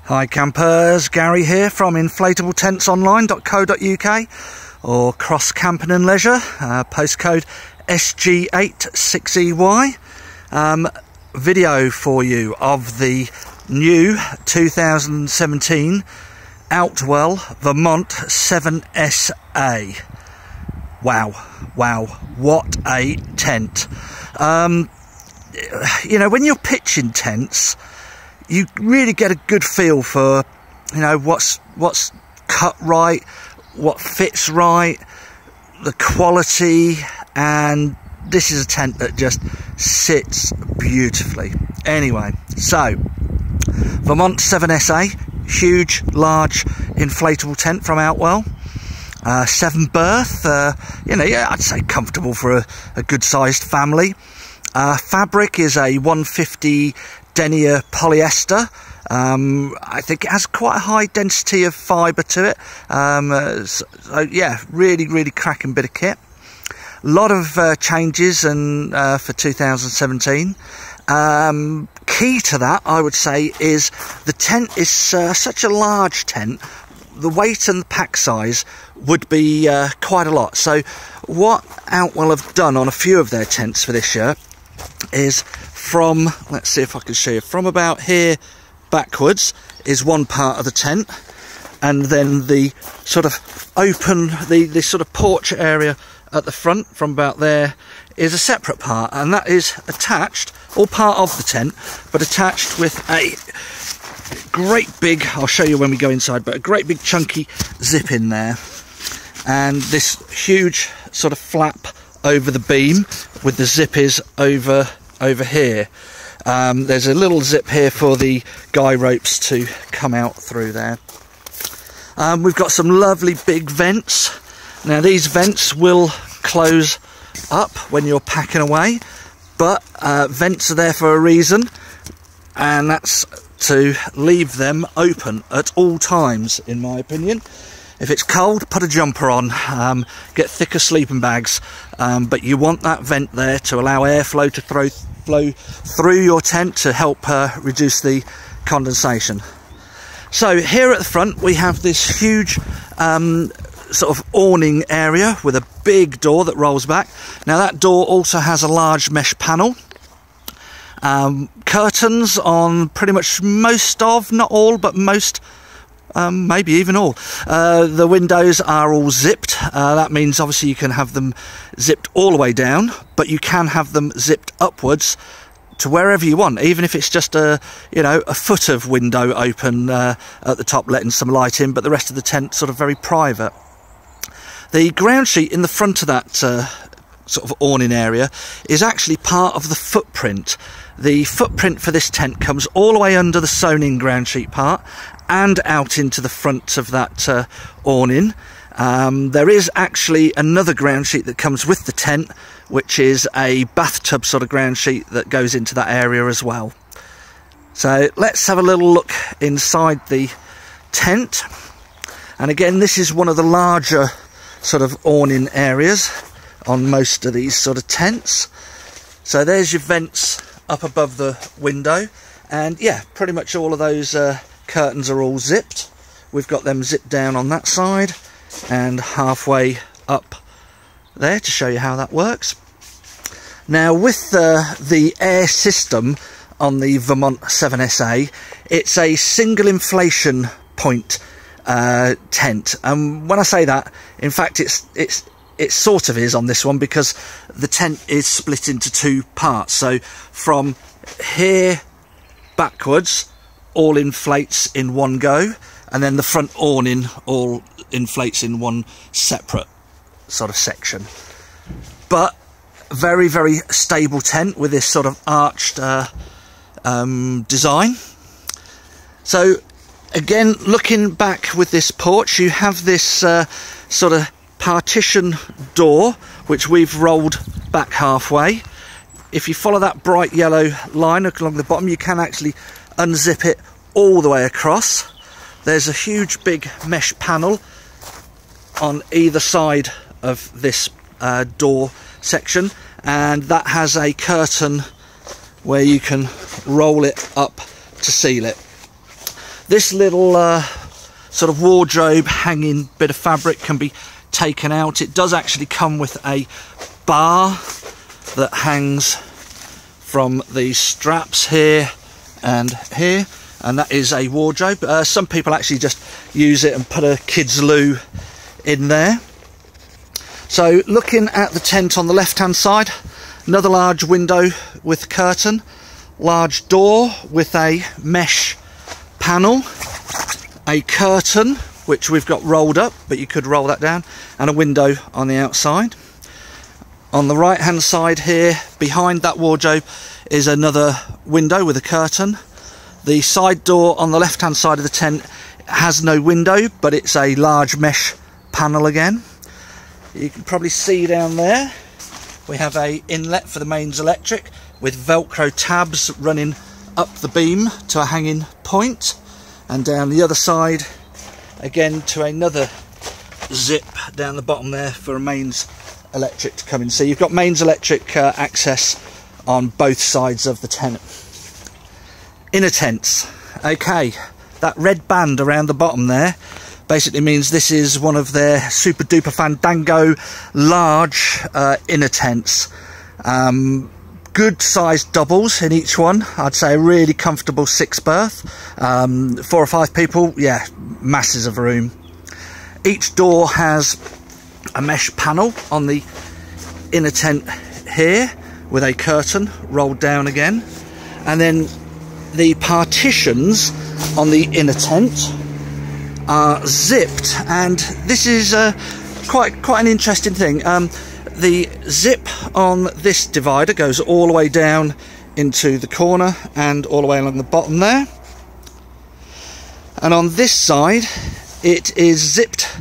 Hi campers, Gary here from inflatabletentsonline.co.uk or Cross Camping and Leisure, postcode SG86EY. Video for you of the new 2017 Outwell Vermont 7SA. Wow, what a tent. You know, when you're pitching tents, you really get a good feel for, you know, what's cut right, what fits right, the quality, and this is a tent that just sits beautifully. Anyway, so Vermont 7SA, huge, large inflatable tent from Outwell. 7 berth, you know, yeah, I'd say comfortable for a good sized family. Fabric is a 150 denier polyester. I think it has quite a high density of fibre to it. So yeah, really cracking bit of kit. A lot of changes and for 2017. Key to that, I would say, is the tent is such a large tent. The weight and the pack size would be quite a lot. So what Outwell have done on a few of their tents for this year is from, let's see if I can show you, from about here backwards is one part of the tent, and then the sort of open, the sort of porch area at the front from about there is a separate part, and that is attached, all part of the tent, but attached with a great big, I'll show you when we go inside, but a great big chunky zip in there, and this huge sort of flap over the beam with the zip is over here. There's a little zip here for the guy ropes to come out through there. We've got some lovely big vents. Now these vents will close up when you're packing away, but vents are there for a reason, and that's to leave them open at all times, in my opinion. If it's cold, put a jumper on, get thicker sleeping bags, but you want that vent there to allow airflow to flow through your tent to help reduce the condensation. So here at the front we have this huge sort of awning area with a big door that rolls back. Now that door also has a large mesh panel. Curtains on pretty much most of, not all, but most, maybe even all. The windows are all zipped. That means obviously you can have them zipped all the way down, but you can have them zipped upwards to wherever you want, even if it's just a foot of window open at the top, letting some light in, but the rest of the tent sort of very private. The ground sheet in the front of that sort of awning area is actually part of the footprint. The footprint for this tent comes all the way under the sewn-in ground sheet part and out into the front of that awning. There is actually another ground sheet that comes with the tent, which is a bathtub sort of ground sheet that goes into that area as well. So let's have a little look inside the tent. And again, this is one of the larger sort of awning areas on most of these sort of tents. So there's your vents up above the window, and yeah, pretty much all of those curtains are all zipped. We've got them zipped down on that side and halfway up there to show you how that works. Now with the air system on the Vermont 7SA, it's a single inflation point tent, and when I say that, in fact it sort of is on this one, because the tent is split into two parts. So from here backwards all inflates in one go, and then the front awning all inflates in one separate sort of section. But very stable tent with this sort of arched design. So again, looking back with this porch, you have this sort of partition door which we've rolled back halfway. If you follow that bright yellow line along the bottom, you can actually unzip it all the way across. There's a huge big mesh panel on either side of this door section, and that has a curtain where you can roll it up to seal it. This little sort of wardrobe hanging bit of fabric can be taken out. It does actually come with a bar that hangs from these straps here and here, and that is a wardrobe. Some people actually just use it and put a kid's loo in there. So looking at the tent on the left hand side, another large window with curtain, large door with a mesh panel, a curtain which we've got rolled up, but you could roll that down, and a window on the outside. On the right hand side here, behind that wardrobe, is another window with a curtain. The side door on the left hand side of the tent has no window, but it's a large mesh panel again. You can probably see down there we have a inlet for the mains electric with velcro tabs running up the beam to a hanging point, and down the other side again to another zip down the bottom there for a mains electric to come in. So you've got mains electric access on both sides of the tent. Inner tents. Okay, that red band around the bottom there basically means this is one of their super duper fandango large inner tents. Good sized doubles in each one. I'd say a really comfortable 6 berth. 4 or 5 people, yeah, masses of room. Each door has a mesh panel on the inner tent here with a curtain rolled down again, and then the partitions on the inner tent are zipped, and this is quite an interesting thing. The zip on this divider goes all the way down into the corner and all the way along the bottom there, and on this side it is zipped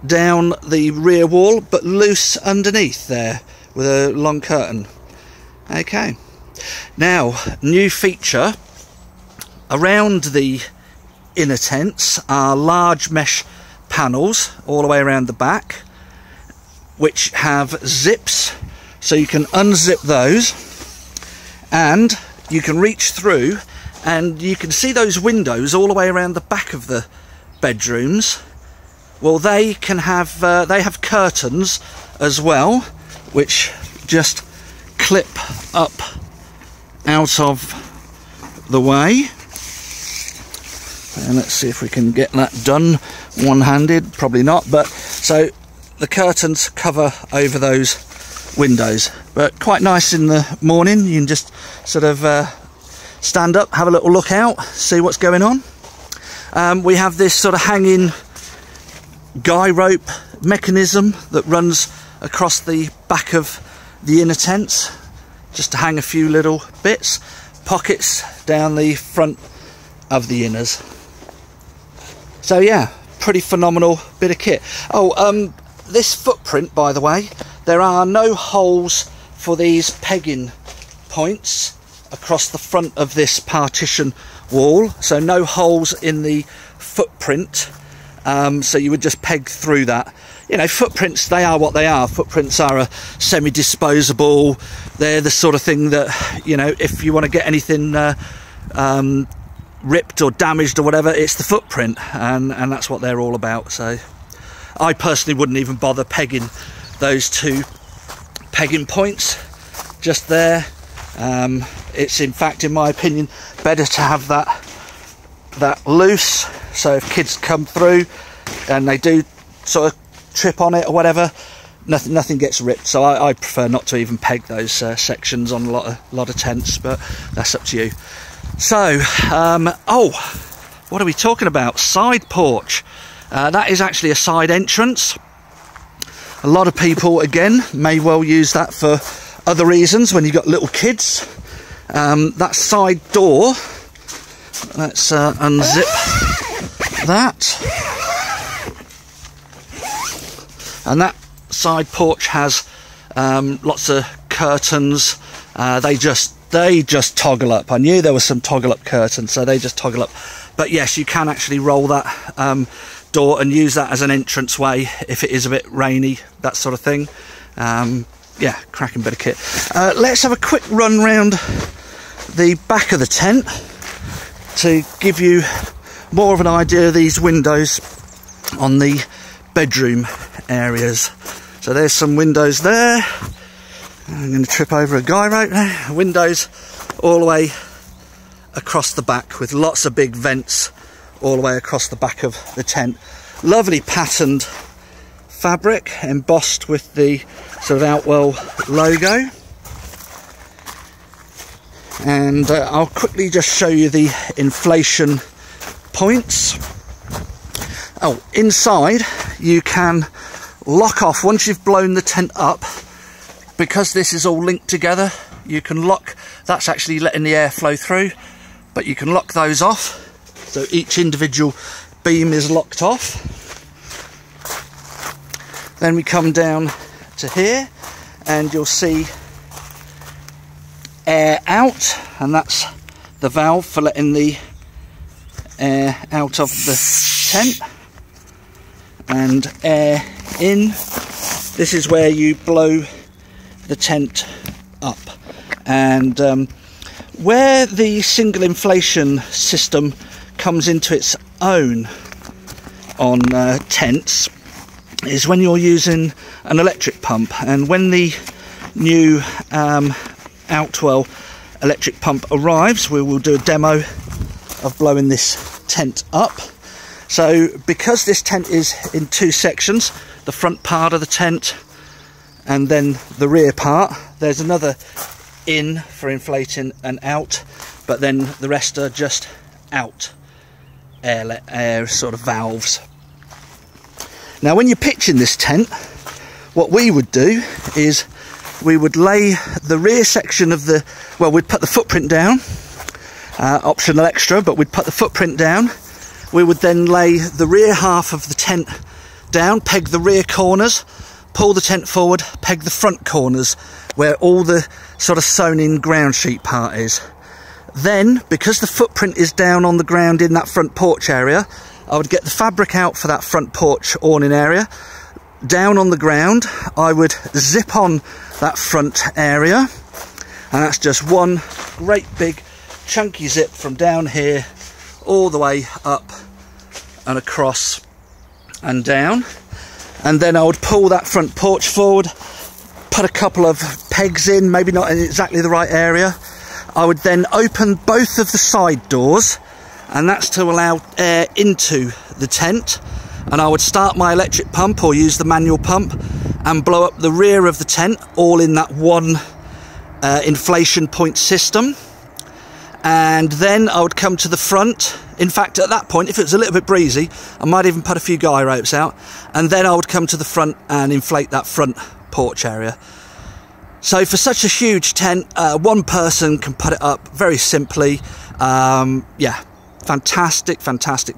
down the rear wall but loose underneath there with a long curtain. Okay, now new feature around the inner tents are large mesh panels all the way around the back which have zips, so you can unzip those and you can reach through and you can see those windows all the way around the back of the bedrooms. Well, they can have they have curtains as well which just clip up out of the way. And let's see if we can get that done one-handed. Probably not, but so the curtains cover over those windows, but quite nice in the morning. You can just sort of stand up, have a little look out, see what's going on. We have this sort of hanging guy rope mechanism that runs across the back of the inner tents just to hang a few little bits, pockets down the front of the inners. So yeah, pretty phenomenal bit of kit. Oh, this footprint, by the way, there are no holes for these pegging points across the front of this partition wall, so no holes in the footprint, so you would just peg through that. You know, footprints, they are what they are. Footprints are a semi-disposable. They're the sort of thing that, you know, if you want to get anything ripped or damaged or whatever, it's the footprint, and that's what they're all about. So I personally wouldn't even bother pegging those 2 pegging points just there. It's in fact, in my opinion, better to have that loose, so if kids come through and they do sort of trip on it or whatever, nothing gets ripped. So I prefer not to even peg those sections on a lot of tents, but that's up to you. So oh, what are we talking about? Side porch. That is actually a side entrance. A lot of people again may well use that for other reasons when you've got little kids. That side door, let's unzip that, and that side porch has lots of curtains. They just toggle up. I knew there was some toggle up curtains, so they just toggle up. But yes, you can actually roll that door and use that as an entrance way if it is a bit rainy, that sort of thing. Yeah, cracking bit of kit. Let's have a quick run round the back of the tent to give you more of an idea of these windows on the bedroom areas. So there's some windows there. I'm going to trip over a guy rope there. Windows all the way across the back with lots of big vents all the way across the back of the tent. Lovely patterned fabric embossed with the sort of Outwell logo. And I'll quickly just show you the inflation points. Oh, inside you can lock off once you've blown the tent up. Because this is all linked together, you can lock, that's actually letting the air flow through, but you can lock those off. So each individual beam is locked off. Then we come down to here and you'll see air out, and that's the valve for letting the air out of the tent, and air in. This is where you blow the tent up. And where the single inflation system comes into its own on tents is when you're using an electric pump. And when the new Outwell electric pump arrives, we will do a demo of blowing this tent up. So because this tent is in two sections, the front part of the tent and then the rear part, there's another in for inflating and out, but then the rest are just out air sort of valves. Now when you're pitching this tent, what we would do is we would lay the rear section of the, well, we'd put the footprint down, optional extra, but we'd put the footprint down. We would then lay the rear half of the tent down, peg the rear corners, pull the tent forward, peg the front corners where all the sort of sewn in ground sheet part is. Then, because the footprint is down on the ground in that front porch area, I would get the fabric out for that front porch awning area. Down on the ground, I would zip on that front area, and that's just one great big chunky zip from down here all the way up and across and down. And then I would pull that front porch forward, put a couple of pegs in, maybe not in exactly the right area. I would then open both of the side doors, and that's to allow air into the tent. And I would start my electric pump or use the manual pump and blow up the rear of the tent, all in that one inflation point system. And then I would come to the front. In fact, at that point, if it was a little bit breezy, I might even put a few guy ropes out, and then I would come to the front and inflate that front porch area. So for such a huge tent, one person can put it up very simply. Yeah, fantastic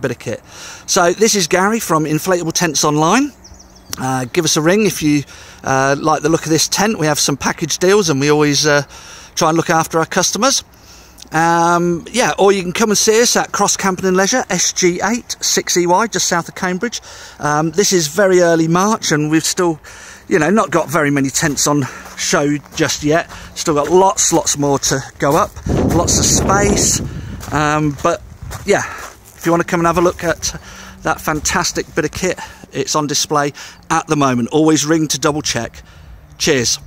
bit of kit. So this is Gary from Inflatable Tents Online. Give us a ring if you like the look of this tent. We have some package deals, and we always try and look after our customers. Yeah, or you can come and see us at Cross Camping and Leisure, SG8 6EY, just south of Cambridge. This is very early March, and we've still, you know, not got very many tents on show just yet. Still got lots more to go up, lots of space. But yeah, if you want to come and have a look at that fantastic bit of kit, it's on display at the moment. Always ring to double check. Cheers.